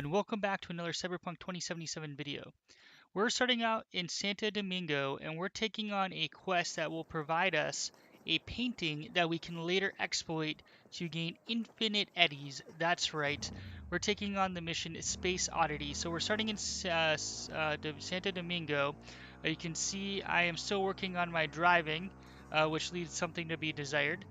and welcome back to another Cyberpunk 2077 video. We're starting out in Santo Domingo and we're taking on a quest that will provide us a painting that we can later exploit to gain infinite eddies. That's right. We're taking on the mission Space Oddity. So we're starting in Santo Domingo. You can see I am still working on my driving, which leaves something to be desired.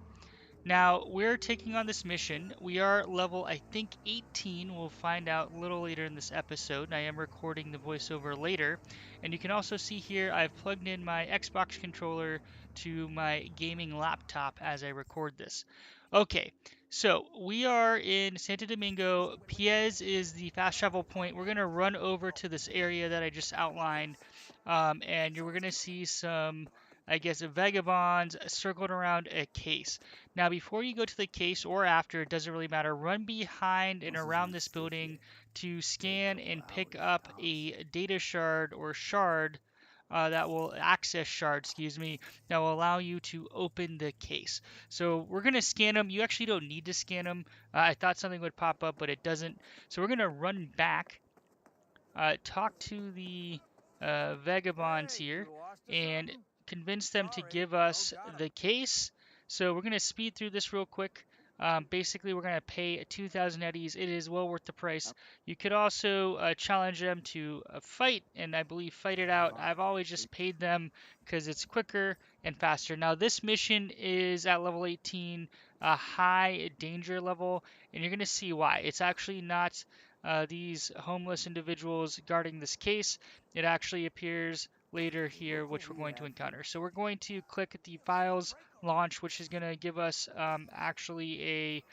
Now, we're taking on this mission. We are level, I think, 18. We'll find out a little later in this episode. I am recording the voiceover later. And you can also see here I've plugged in my Xbox controller to my gaming laptop as I record this. Okay, so we are in Santo Domingo. Piez is the fast travel point. We're going to run over to this area that I just outlined. And we're going to see some, I guess, vagabonds circled around a case. Now, before you go to the case or after, it doesn't really matter. Run behind and around this building to scan and pick up a data shard or shard access shard, excuse me, that will allow you to open the case. So we're going to scan them. You actually don't need to scan them. I thought something would pop up, but it doesn't. So we're going to run back, talk to the vagabonds here, and convince them to give us the case. So we're going to speed through this real quick. Basically, we're going to pay 2,000 eddies. It is well worth the price. You could also challenge them to fight, and I believe fight it out. I've always just paid them because it's quicker and faster. Now, this mission is at level 18, a high danger level, and you're going to see why. It's actually not these homeless individuals guarding this case. It actually appears later here, which we're going to encounter. So we're going to click the files launch, which is going to give us actually a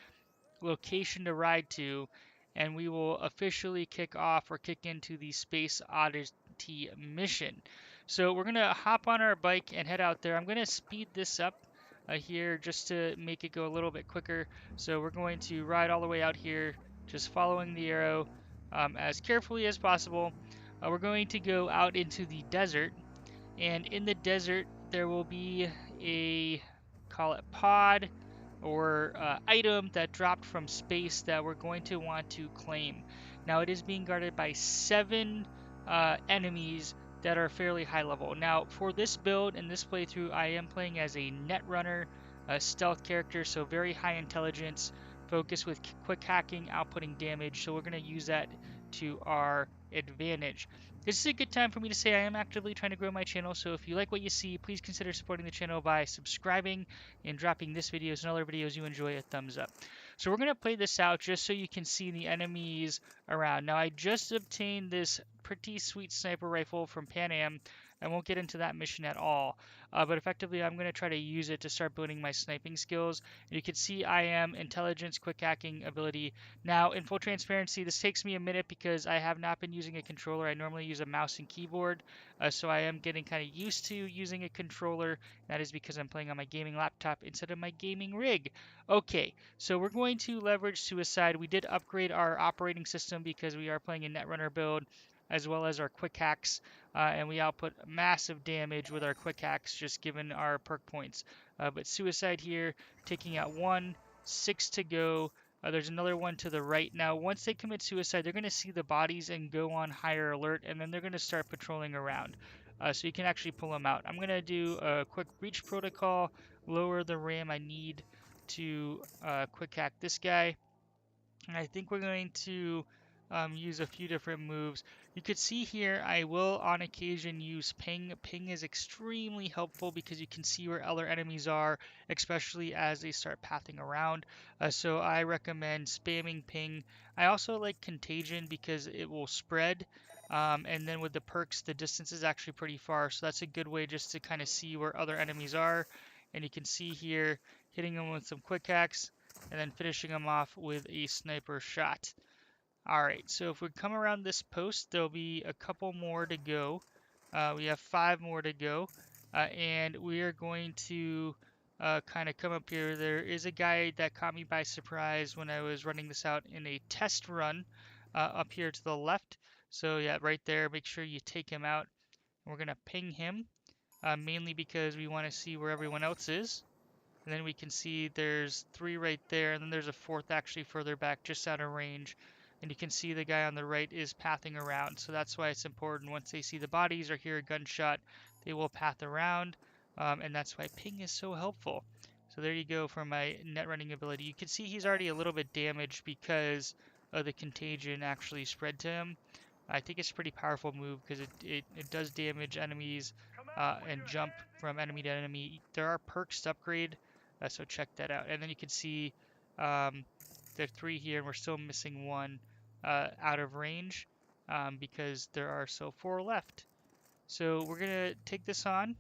location to ride to, and we will officially kick off or kick into the Space Oddity mission. So we're going to hop on our bike and head out there. I'm going to speed this up here just to make it go a little bit quicker. So we're going to ride all the way out here, just following the arrow as carefully as possible. We're going to go out into the desert, and in the desert there will be a, call it pod or item that dropped from space that we're going to want to claim. Now it is being guarded by 7 enemies that are fairly high level. Now for this build and this playthrough, I am playing as a Netrunner, a stealth character, so very high intelligence, focused with quick hacking, outputting damage, so we're going to use that to our advantage. This is a good time for me to say I am actively trying to grow my channel, so if you like what you see, please consider supporting the channel by subscribing and dropping this videos and other videos you enjoy a thumbs up. So we're going to play this out just so you can see the enemies around. Now I just obtained this pretty sweet sniper rifle from Pan Am. I won't get into that mission at all, but effectively I'm going to try to use it to start building my sniping skills. And you can see I am intelligence, quick hacking ability. Now in full transparency, this takes me a minute because I have not been using a controller. I normally use a mouse and keyboard, so I am getting kind of used to using a controller. That is because I'm playing on my gaming laptop instead of my gaming rig. Okay, so we're going to leverage suicide. We did upgrade our operating system because we are playing a Netrunner build, as well as our quick hacks, and we output massive damage with our quick hacks just given our perk points. But suicide here, taking out 1, 6 to go. There's another one to the right. Now once they commit suicide, they're going to see the bodies and go on higher alert, and then they're going to start patrolling around, so you can actually pull them out. I'm going to do a quick breach protocol, lower the RAM I need to quick hack this guy. And I think we're going to use a few different moves. You could see here I will on occasion use ping. Ping is extremely helpful because you can see where other enemies are, especially as they start pathing around. So I recommend spamming ping. I also like contagion because it will spread. And then with the perks, the distance is actually pretty far. So that's a good way just to kind of see where other enemies are. And you can see here hitting them with some quick hacks and then finishing them off with a sniper shot. Alright, so if we come around this post, there'll be a couple more to go. We have 5 more to go, and we are going to kind of come up here. There is a guy that caught me by surprise when I was running this out in a test run up here to the left. So yeah, right there, make sure you take him out. We're going to ping him, mainly because we want to see where everyone else is. And then we can see there's 3 right there, and then there's a 4th actually further back, just out of range. and you can see the guy on the right is pathing around. So that's why it's important. Once they see the bodies or hear a gunshot, they will path around, and that's why ping is so helpful. So there you go for my net running ability. You can see he's already a little bit damaged because of the contagion actually spread to him. I think it's a pretty powerful move because it does damage enemies and jump from enemy to enemy. There are perks to upgrade, so check that out. And then you can see um, there are 3 here, and we're still missing 1 out of range because there are 4 left. So we're going to take this on,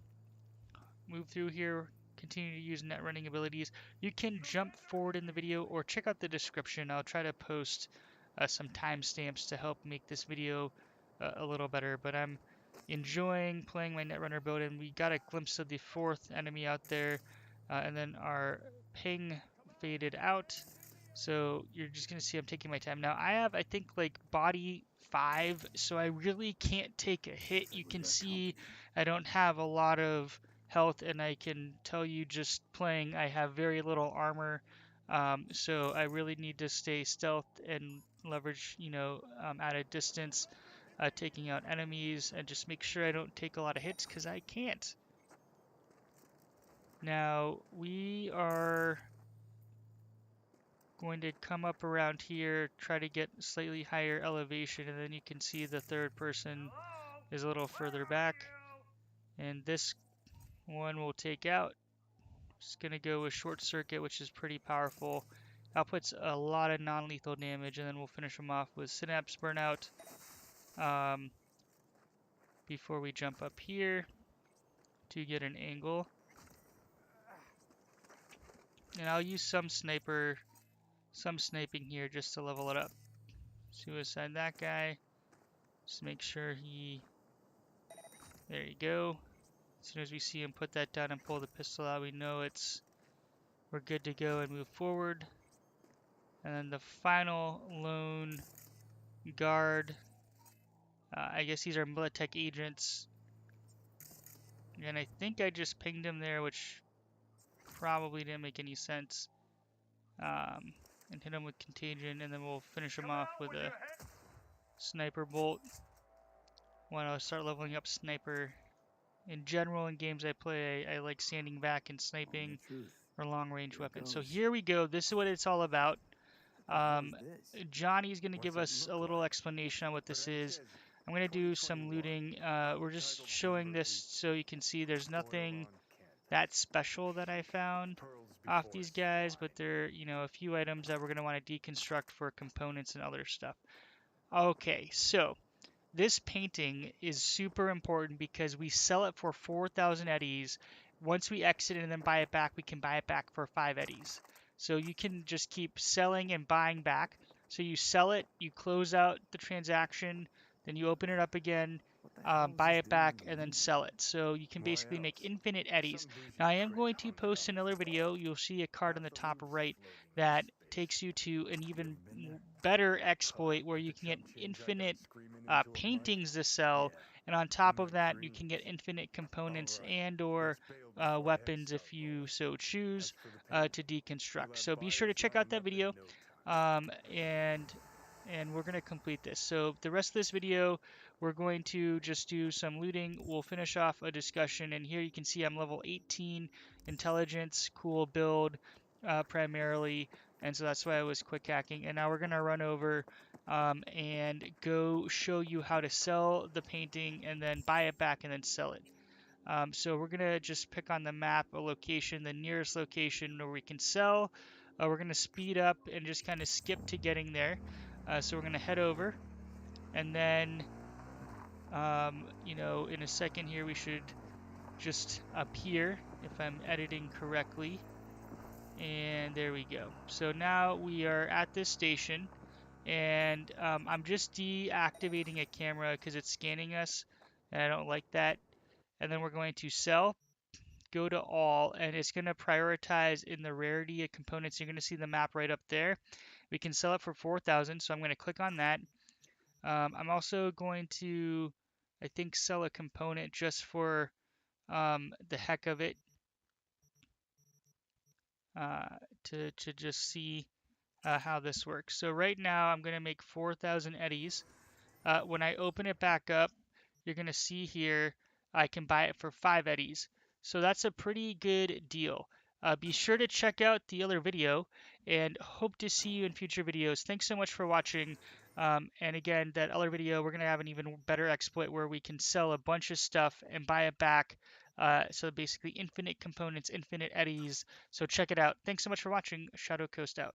move through here, continue to use net running abilities. You can jump forward in the video or check out the description. I'll try to post some timestamps to help make this video a little better, but I'm enjoying playing my Netrunner build, and we got a glimpse of the 4th enemy out there, and then our ping faded out. So you're just going to see I'm taking my time. Now I have, I think, like body 5, so I really can't take a hit. You can see I don't have a lot of health, and I can tell you just playing I have very little armor, so I really need to stay stealth and leverage, at a distance, taking out enemies, and just make sure I don't take a lot of hits because I can't. Now we are going to come up around here, try to get slightly higher elevation, and then you can see the 3rd person is a little further back, and this one will take out. Just gonna go with short circuit, which is pretty powerful. Outputs a lot of non-lethal damage, and then we'll finish them off with synapse burnout before we jump up here to get an angle. And I'll use some sniping here just to level it up. Suicide that guy. Just make sure there you go. As soon as we see him put that down and pull the pistol out, we know we're good to go and move forward. And then the final lone guard, I guess these are Militech agents. And I think I just pinged him there, which probably didn't make any sense. And hit him with contagion, and then we'll finish him off with a sniper bolt. When I start leveling up sniper, in general in games I play, I like standing back and sniping or long range weapons. So here we go. This is what it's all about. Johnny's going to give us a little explanation on what this is. I'm going to do some looting. We're just showing this so you can see there's nothing that special that I found off these guys, but there are, a few items that we're going to want to deconstruct for components and other stuff. Okay, so this painting is super important because we sell it for 4,000 eddies. Once we exit and then buy it back, we can buy it back for 5 eddies. So you can just keep selling and buying back. So you sell it, you close out the transaction, then you open it up again, buy it back, and then sell it. So you can basically make infinite eddies. Now I am going to post another video. You'll see a card on the top right that takes you to an even better exploit where you can get infinite paintings to sell, and on top of that you can get infinite components and or weapons if you so choose to deconstruct. So be sure to check out that video, and we're going to complete this. So the rest of this video we're going to just do some looting. We'll finish off a discussion, and here you can see I'm level 18 intelligence, cool build primarily, and so that's why I was quick hacking. And now we're going to run over and go show you how to sell the painting and then buy it back and then sell it. So we're going to just pick on the map a location, the nearest location where we can sell. We're going to speed up and just kind of skip to getting there. So we're going to head over, and then in a second here we should just appear if I'm editing correctly. And there we go. So now we are at this station, and I'm just deactivating a camera because it's scanning us, and I don't like that. And then we're going to sell, go to all, and it's going to prioritize in the rarity of components. You're going to see the map right up there. We can sell it for 4,000, so I'm going to click on that. I'm also going to, I think, sell a component just for the heck of it, to just see how this works. So right now I'm going to make 4,000 eddies. When I open it back up, you're going to see here I can buy it for 5 eddies. So that's a pretty good deal. Be sure to check out the other video and hope to see you in future videos. Thanks so much for watching. And again, that other video, we're going to have an even better exploit where we can sell a bunch of stuff and buy it back. So basically infinite components, infinite eddies. So check it out. Thanks so much for watching. Shadow Coast out.